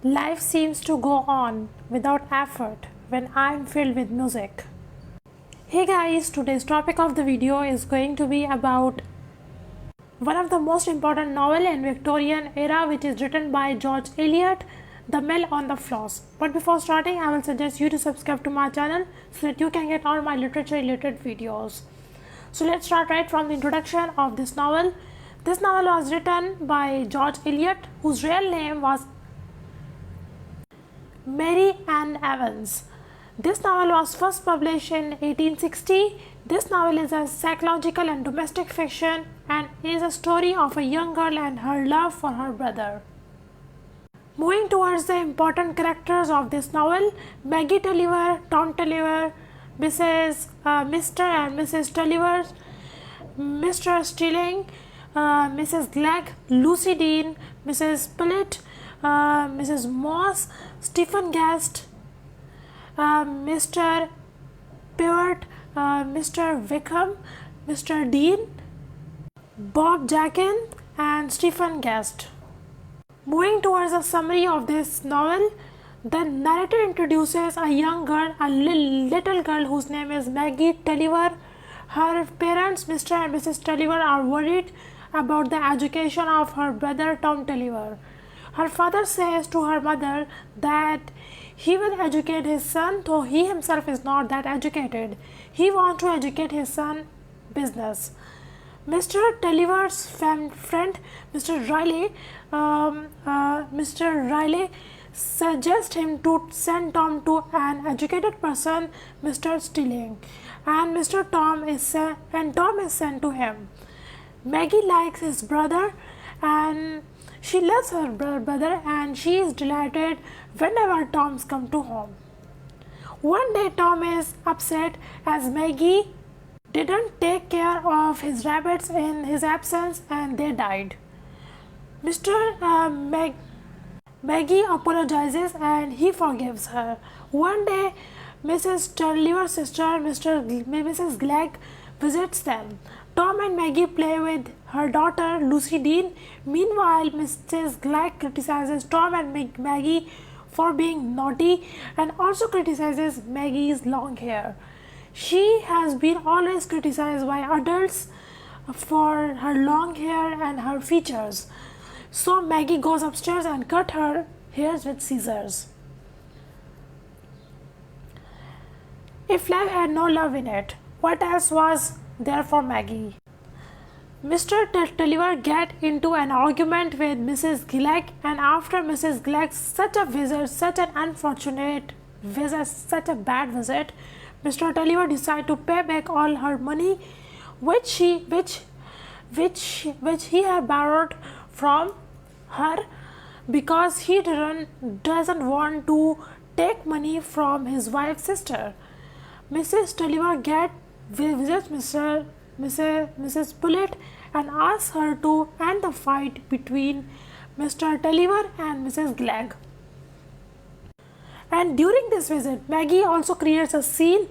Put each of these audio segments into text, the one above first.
Life seems to go on without effort when I'm filled with music. Hey guys, today's topic of the video is going to be about one of the most important novel in Victorian era, which is written by George Eliot, The Mill on the Floss. But before starting, I will suggest you to subscribe to my channel so that you can get all my literature related videos. So let's start right from the introduction of this novel. This novel was written by George Eliot, whose real name was Mary Ann Evans. This novel was first published in 1860. This novel is a psychological and domestic fiction and is a story of a young girl and her love for her brother. Moving towards the important characters of this novel, Maggie Tulliver, Tom Tulliver, Mr. and Mrs. Tulliver, Mr. Stilling, Mrs. Glegg, Lucy Dean, Mrs. Pillett, Mrs. Moss, Stephen Guest, Mr. Pivot, Mr. Wickham, Mr. Dean, Bob Jakin, and Stephen Guest. Moving towards a summary of this novel, the narrator introduces a young girl, a little girl whose name is Maggie Tulliver. Her parents, Mr. and Mrs. Tulliver, are worried about the education of her brother Tom Tulliver. Her father says to her mother that he will educate his son, though he himself is not that educated. He wants to educate his son business. Mr. Tulliver's friend, Mr. Riley, suggests him to send Tom to an educated person, Mr. Stilling, and Tom is sent to him. Maggie likes his brother and she loves her brother, and she is delighted whenever Tom's come to home. One day Tom is upset as Maggie didn't take care of his rabbits in his absence and they died. Maggie apologizes and he forgives her. One day Mrs. Tulliver's sister, Mrs. Glegg, visits them. Tom and Maggie play with her daughter Lucy Dean. Meanwhile, Mrs. Glegg criticizes Tom and Maggie for being naughty and also criticizes Maggie's long hair. She has been always criticized by adults for her long hair and her features. So Maggie goes upstairs and cuts her hair with scissors. If life had no love in it, what else was there for Maggie? Mr. Tulliver get into an argument with Mrs. Glegg, and after Mrs. Glegg's such a bad visit, Mr. Tulliver decided to pay back all her money, which he had borrowed from her, because he doesn't want to take money from his wife's sister. Mrs. Tulliver visits Mrs. Pillett and asks her to end the fight between Mr. Tulliver and Mrs. Glegg. And during this visit, Maggie also creates a scene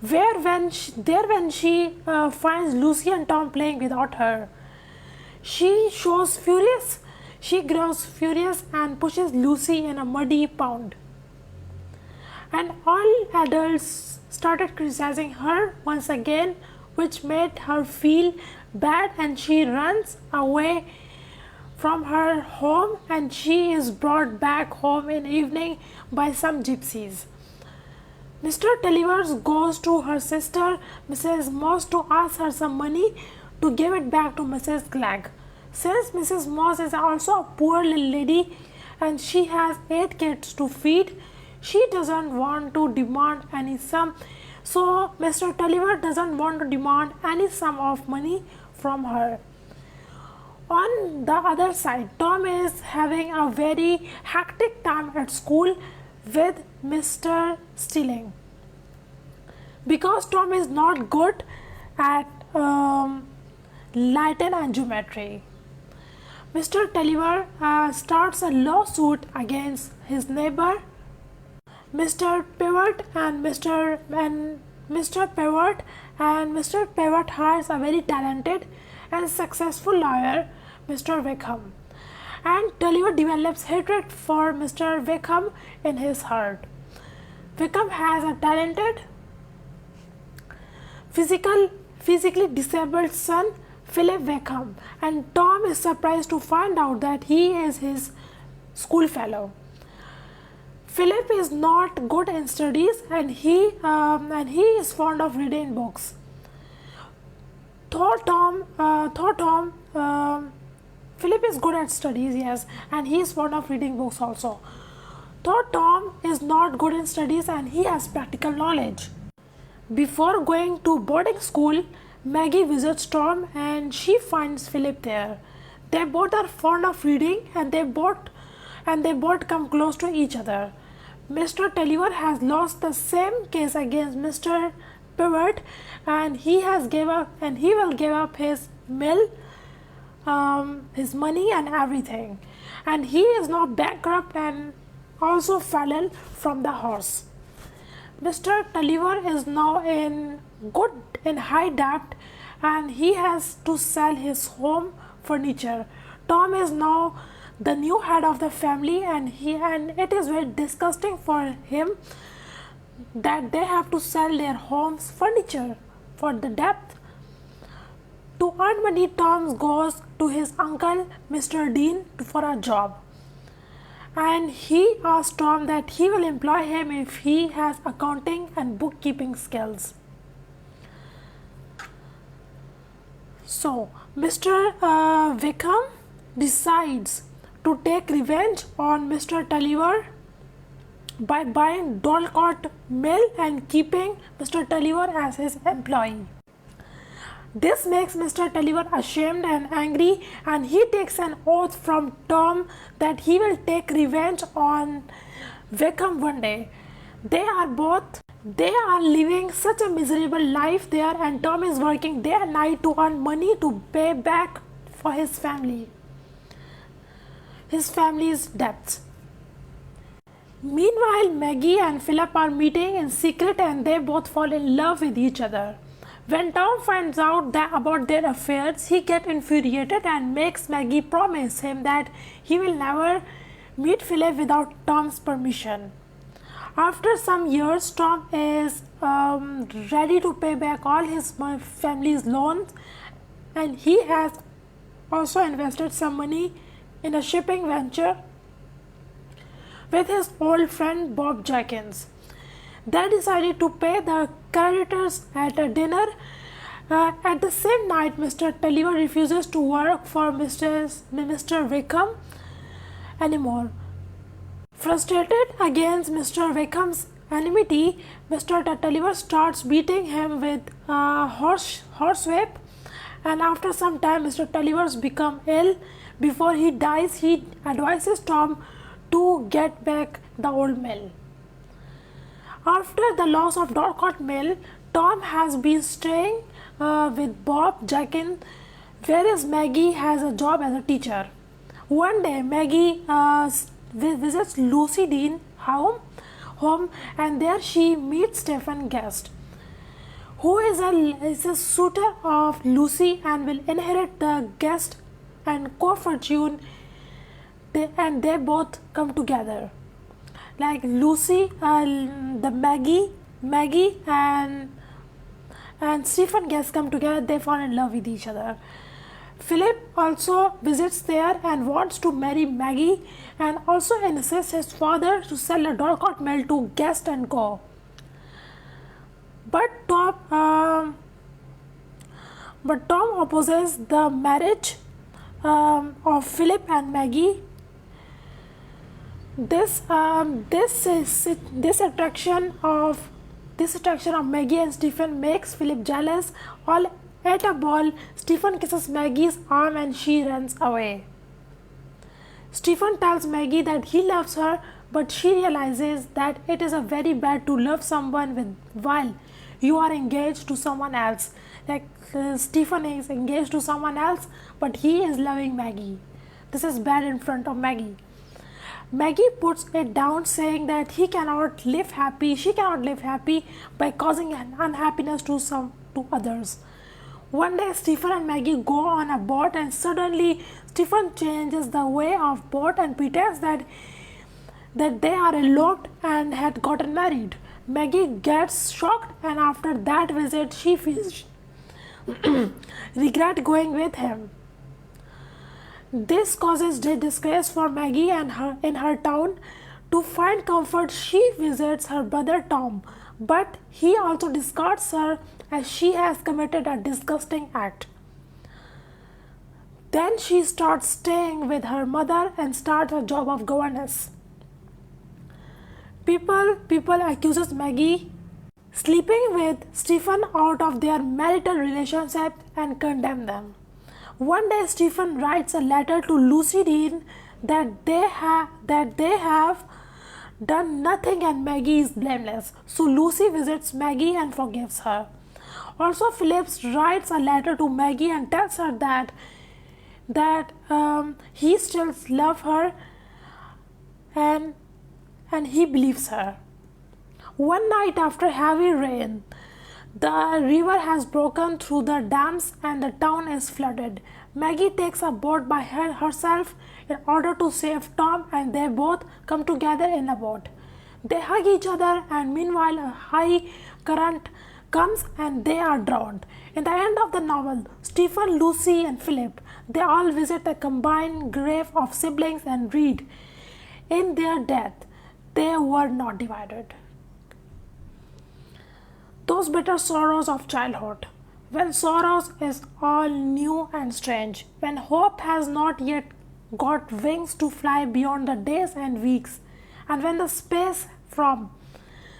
where when she finds Lucy and Tom playing without her, she grows furious and pushes Lucy in a muddy pond. And all adults started criticizing her once again, which made her feel bad, and she runs away from her home and she is brought back home in evening by some gypsies. Mr. Tulliver goes to her sister, Mrs. Moss, to ask her some money to give it back to Mrs. Glegg. Since Mrs. Moss is also a poor little lady and she has 8 kids to feed, she doesn't want to demand any sum. So Mr. Tulliver doesn't want to demand any sum of money from her. On the other side, Tom is having a very hectic time at school with Mr. Stilling, because Tom is not good at Latin and geometry. Mr. Tulliver starts a lawsuit against his neighbor, Mr. Pivot, and Mr. Pivot hires a very talented and successful lawyer, Mr. Wickham. and Tulliver develops hatred for Mr. Wickham in his heart. Wickham has a talented, physically disabled son, Philip Wickham, and Tom is surprised to find out that he is his schoolfellow. Philip is not good in studies, and he is fond of reading books. Philip is good at studies, yes, and he is fond of reading books also. Though Tom is not good in studies and he has practical knowledge. Before going to boarding school, Maggie visits Tom and she finds Philip there. They both are fond of reading and they both come close to each other. Mr. Tulliver has lost the same case against Mr. Pivot, and he will give up his mill, his money and everything, and he is now bankrupt and also fallen from the horse. Mr. Tulliver is now in high debt, and he has to sell his home furniture. Tom is now the new head of the family, and it is very disgusting for him that they have to sell their home's furniture for the debt. To earn money, Tom goes to his uncle, Mr. Dean, for a job. And he asks Tom that he will employ him if he has accounting and bookkeeping skills. So, Mr. Wickham decides to take revenge on Mr. Tulliver by buying Dorlcote Mill and keeping Mr. Tulliver as his employee. This makes Mr. Tulliver ashamed and angry, and he takes an oath from Tom that he will take revenge on Wickham one day. They are living such a miserable life there, and Tom is working day and night to earn money to pay back for his family's debts. Meanwhile, Maggie and Philip are meeting in secret and they both fall in love with each other. When Tom finds out about their affairs, he gets infuriated and makes Maggie promise him that he will never meet Philip without Tom's permission. After some years, Tom is ready to pay back all his family's loans, and he has also invested some money in a shipping venture with his old friend Bob Jenkins. They decided to pay the creditors at a dinner. At the same night, Mr. Tulliver refuses to work for Mr. Wickham anymore. Frustrated against Mr. Wickham's enmity, Mr. Tulliver starts beating him with horsewhip, and after some time, Mr. Tulliver's become ill. Before he dies, he advises Tom to get back the old mill. After the loss of Dorlcote Mill, Tom has been staying with Bob Jenkins, whereas Maggie has a job as a teacher. One day, Maggie visits Lucy Dean home, and there she meets Stephen Guest, who is a suitor of Lucy and will inherit the Guest and co-fortune, and they both come together. Like Lucy, Maggie and Stephen Guest come together, they fall in love with each other. Philip also visits there and wants to marry Maggie, and also insists his father to sell a Dorlcote Mill to Guest and Co. But Tom opposes the marriage of Philip and Maggie. This attraction of Maggie and Stephen makes Philip jealous. All at a ball, Stephen kisses Maggie's arm and she runs away. Stephen tells Maggie that he loves her, but she realizes that it is a very bad to love someone while you are engaged to someone else. Like Stephen is engaged to someone else, but he is loving Maggie. This is bad in front of Maggie. Maggie puts it down, saying that she cannot live happy by causing an unhappiness to others. One day Stephen and Maggie go on a boat and suddenly Stephen changes the way of boat and pretends that they are eloped and had gotten married. Maggie gets shocked and after that visit she feels regret going with him. This causes disgrace for Maggie and her in her town. To find comfort, she visits her brother Tom, but he also discards her as she has committed a disgusting act. Then she starts staying with her mother and starts a job of governess. People accuses Maggie sleeping with Stephen out of their marital relationship and condemn them. One day Stephen writes a letter to Lucy Dean that they have done nothing and Maggie is blameless. So Lucy visits Maggie and forgives her. Also Phillips writes a letter to Maggie and tells her that he still loves her and he believes her. One night after heavy rain, the river has broken through the dams and the town is flooded. Maggie takes a boat by herself in order to save Tom and they both come together in a boat. They hug each other and meanwhile a high current comes and they are drowned. In the end of the novel, Stephen, Lucy and Philip, they all visit a combined grave of siblings and read, in their death, they were not divided. Those bitter sorrows of childhood, when sorrows is all new and strange, when hope has not yet got wings to fly beyond the days and weeks, and when the space from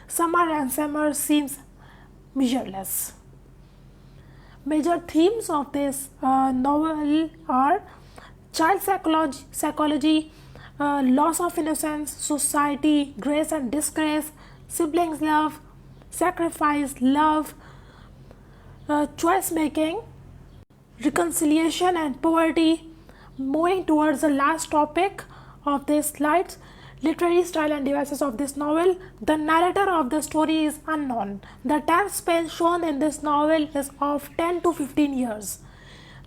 summer and summer seems measureless. Major themes of this novel are child psychology, loss of innocence, society, grace and disgrace, siblings love, sacrifice, love, choice making, reconciliation and poverty. Moving towards the last topic of this slides, literary style and devices of this novel. The narrator of the story is unknown. The time span shown in this novel is of 10 to 15 years.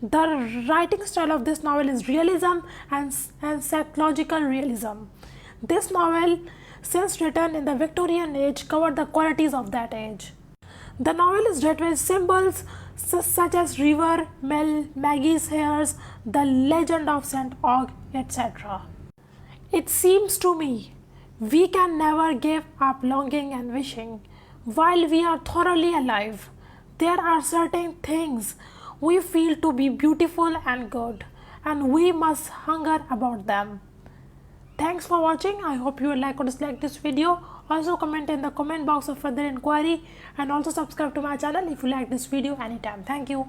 The writing style of this novel is realism and psychological realism. This novel, since written in the Victorian age, covered the qualities of that age. The novel is read with symbols such as river, mill, Maggie's hairs, the legend of St. Og, etc. It seems to me we can never give up longing and wishing. While we are thoroughly alive, there are certain things we feel to be beautiful and good, and we must hunger about them. Thanks for watching. I hope you will like or dislike this video. Also comment in the comment box for further inquiry and also subscribe to my channel if you like this video anytime. Thank you.